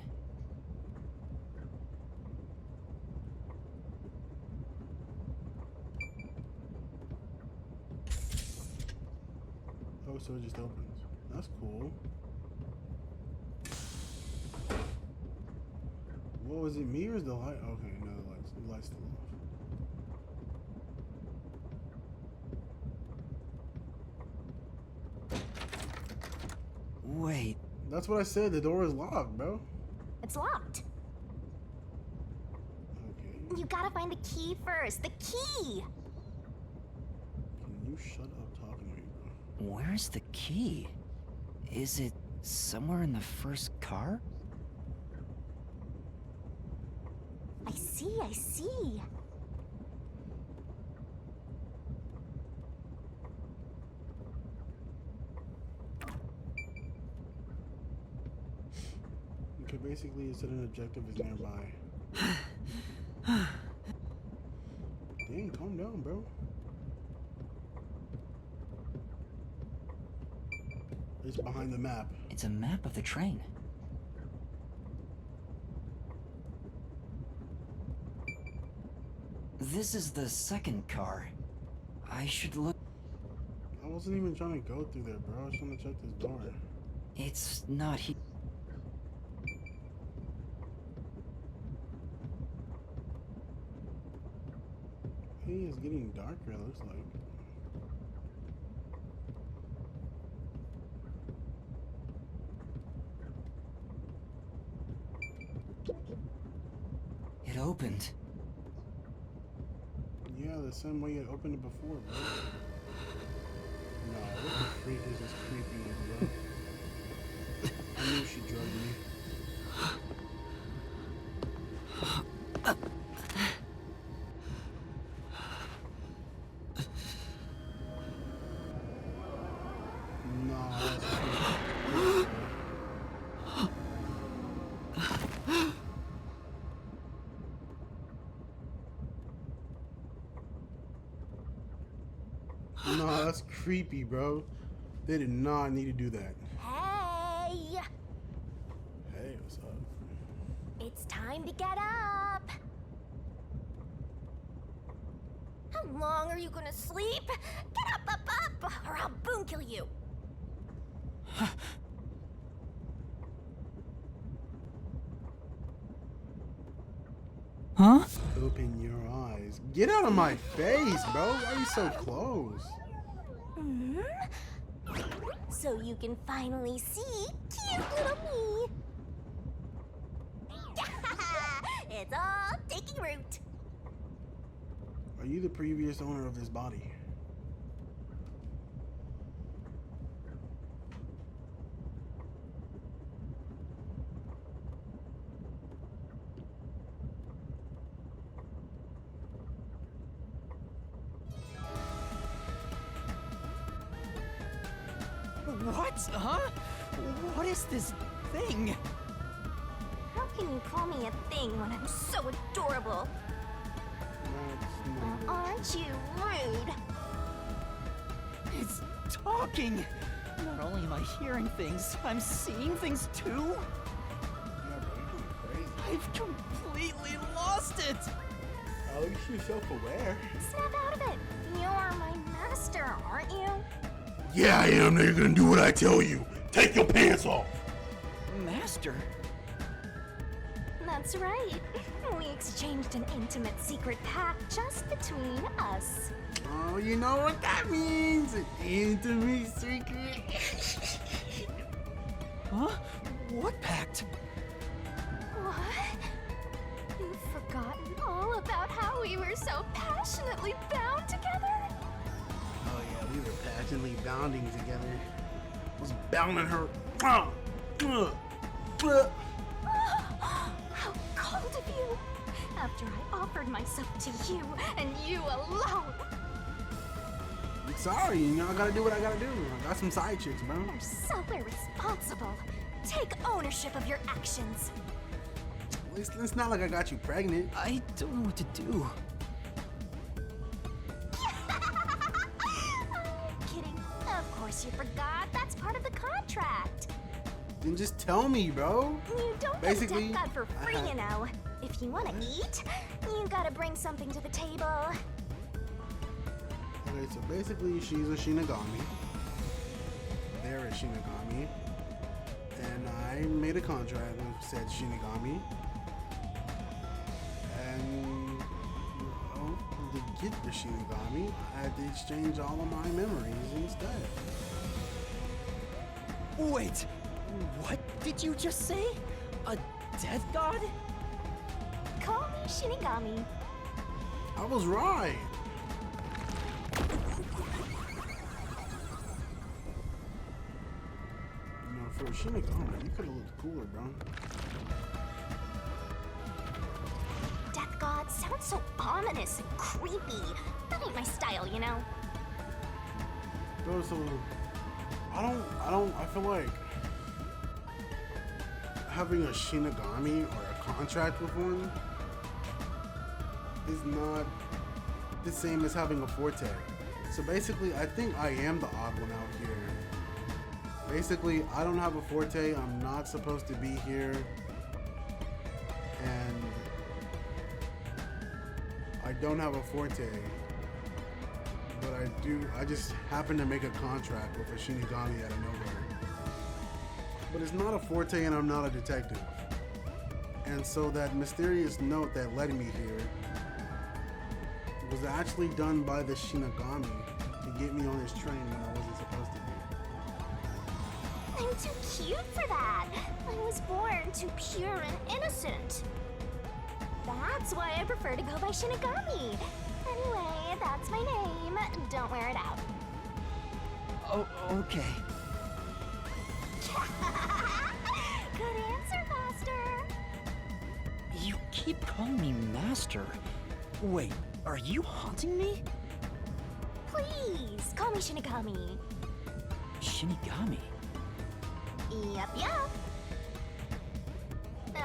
Oh, so it just opens. That's cool. What was it, me or is the light? Okay, no, the light's still off. Wait, That's what I said, the door is locked, bro. It's locked. Okay. You gotta find the key first. The key! Can you shut up talking to me, bro? where's the key? Is it somewhere in the first car? I see. Okay, basically it said an objective is nearby. Dang, calm down, bro. It's behind the map. It's a map of the train. This is the second car. I should look. I wasn't even trying to go through there, bro. I was trying to check this door. It's not here. Hey, it's getting darker, it looks like. It opened. Yeah, the same way it opened it before, bro. Nah, what the freak is this creepiness, bro? I knew she drugged me. Nah, that's creepy. No, that's creepy, bro. They did not need to do that. Hey! Hey, what's up? It's time to get up! How long are you gonna sleep? Get up, or I'll boom kill you! Huh? Open your eyes. Get out of my face, bro. Why are you so close? Hmm? So you can finally see cute little me. It's all taking root. Are you the previous owner of this body? What? Huh? What is this thing? How can you call me a thing when I'm so adorable? That's not... Aren't you rude? It's talking. Not only am I hearing things, I'm seeing things too. Yeah, bro, you're going crazy. I've completely lost it. At least you're self-aware. Snap out of it. You're my master, aren't you? Yeah, I am. Now you're gonna do what I tell you. Take your pants off. Master? That's right. We exchanged an intimate secret pact just between us. Oh, you know what that means? An intimate secret. Huh? What pact? What? You've forgotten all about how we were so passionately bound together? Oh yeah, we were passionately bounding together. I was bounding her. How cold of you! After I offered myself to you, and you alone! I'm sorry, you know I gotta do what I gotta do. I got some side chicks, bro. You're so irresponsible. Take ownership of your actions. It's not like I got you pregnant. I don't know what to do. I'm kidding. Of course you forgot. That's part of the contract. Then just tell me, bro. You don't Basically, get Death God for free, you know. If you want to eat, you gotta bring something to the table. Okay, so basically she's a Shinigami. They're a Shinigami. And I made a contract with said Shinigami. And well, to get the Shinigami, I had to exchange all of my memories instead. Wait, what did you just say? A death god? Call me Shinigami. I was right. You know, for a Shinigami, you could have looked cooler, bro. Death God sounds so ominous and creepy. That ain't my style, you know. Bro, so I feel like having a Shinigami or a contract with one is not the same as having a forte. So basically, I think I am the odd one out here. Basically, I don't have a forte, I'm not supposed to be here, and I don't have a forte, but I just happen to make a contract with a Shinigami out of nowhere. But it's not a forte and I'm not a detective. And so that mysterious note that led me here was actually done by the Shinigami to get me on this train when I wasn't supposed to be. I'm too cute for that. I was born too pure and innocent. That's why I prefer to go by Shinigami. Anyway, that's my name. Don't wear it out. Oh, okay. Good answer, Master. You keep calling me master. Wait, are you haunting me? Please, call me Shinigami. Shinigami? Yep.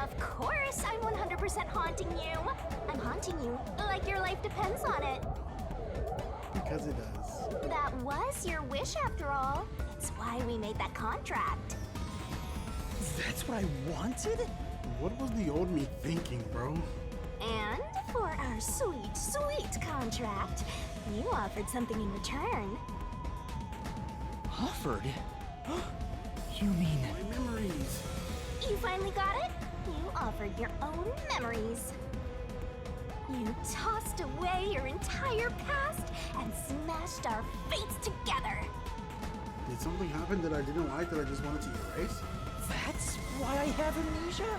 Of course, I'm 100% haunting you. I'm haunting you like your life depends on it. Because it does. That was your wish after all. It's why we made that contract. That's what I wanted? What was the old me thinking, bro? And for our sweet, sweet contract, you offered something in return. Offered? You mean... My memories. You finally got it? You offered your own memories. You tossed away your entire past and smashed our fates together. Did something happen that I didn't like that I just wanted to erase? That's why I have amnesia?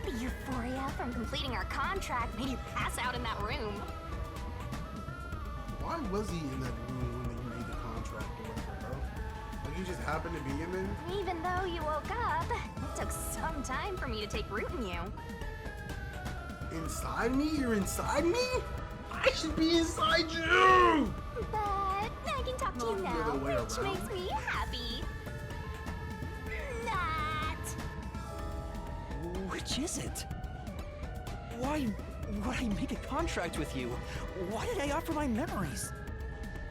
The euphoria from completing our contract made you pass out in that room. Why was he in that room when you made the contract or whatever, bro? Like, you just happened to be in there? Even though you woke up, it took some time for me to take root in you. Inside me? You're inside me? I should be inside you! But I can talk to Not you the now, other way which around. makes me happy. That. Which is it? Why would I make a contract with you? Why did I offer my memories?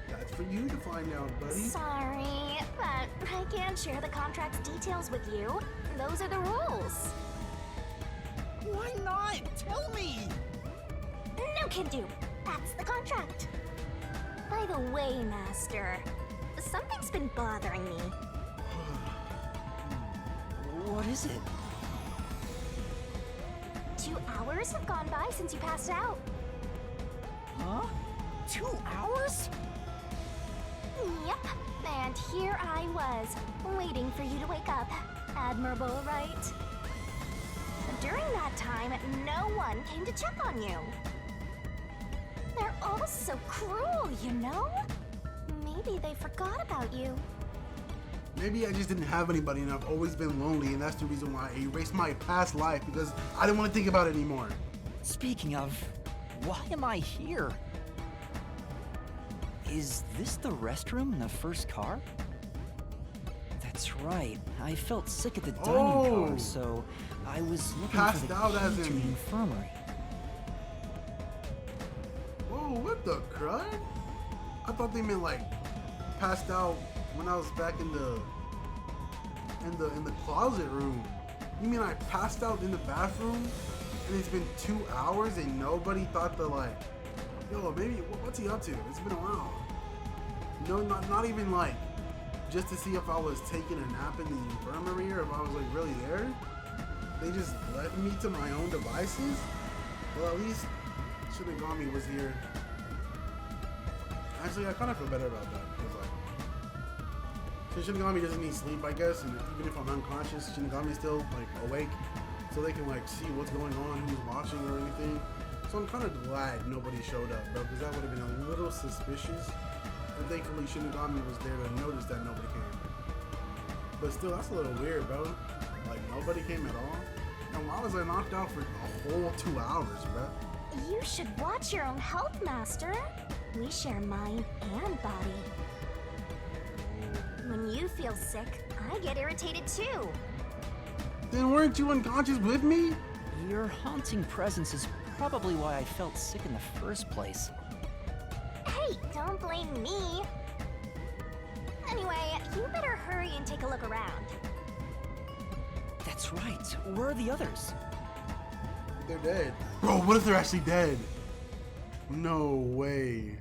That's for you to find out, buddy. Sorry, but I can't share the contract's details with you. Those are the rules. Why not? Tell me! No can do. That's the contract. By the way, Master, something's been bothering me. What is it? 2 hours have gone by since you passed out. Huh? 2 hours? Yep, and here I was, waiting for you to wake up. Admirable, right? During that time, no one came to check on you. They're all so cruel, you know? Maybe they forgot about you. Maybe I just didn't have anybody and I've always been lonely, and that's the reason why I erased my past life, because I didn't want to think about it anymore. Speaking of, why am I here? Is this the restroom in the first car? That's right. I felt sick at the dining Oh. car, so I was looking Passed for the out as key to in- the infirmary. Whoa, what the crud? I thought they meant like passed out when I was back in the closet room. You mean I passed out in the bathroom and it's been 2 hours and nobody thought to like, yo, maybe what's he up to? It's been a while. No, not even like just to see if I was taking a nap in the infirmary or if I was like really there. They just left me to my own devices. Well, at least Shinigami was here. Actually, I kind of feel better about that because like, so Shinigami doesn't need sleep, I guess, and even if I'm unconscious, Shinigami's still like awake, so they can like see what's going on, who's watching or anything. So I'm kind of glad nobody showed up, bro, because that would have been a little suspicious. And thankfully, Shinigami was there to notice that nobody came. But still, that's a little weird, bro. Like nobody came at all. And why was I knocked out for a whole 2 hours, bro? You should watch your own health, Master. We share mind and body. When you feel sick, I get irritated too. Then weren't you unconscious with me? Your haunting presence is probably why I felt sick in the first place. Hey, don't blame me. Anyway, you better hurry and take a look around. That's right. Where are the others? They're dead. Bro, what if they're actually dead? No way.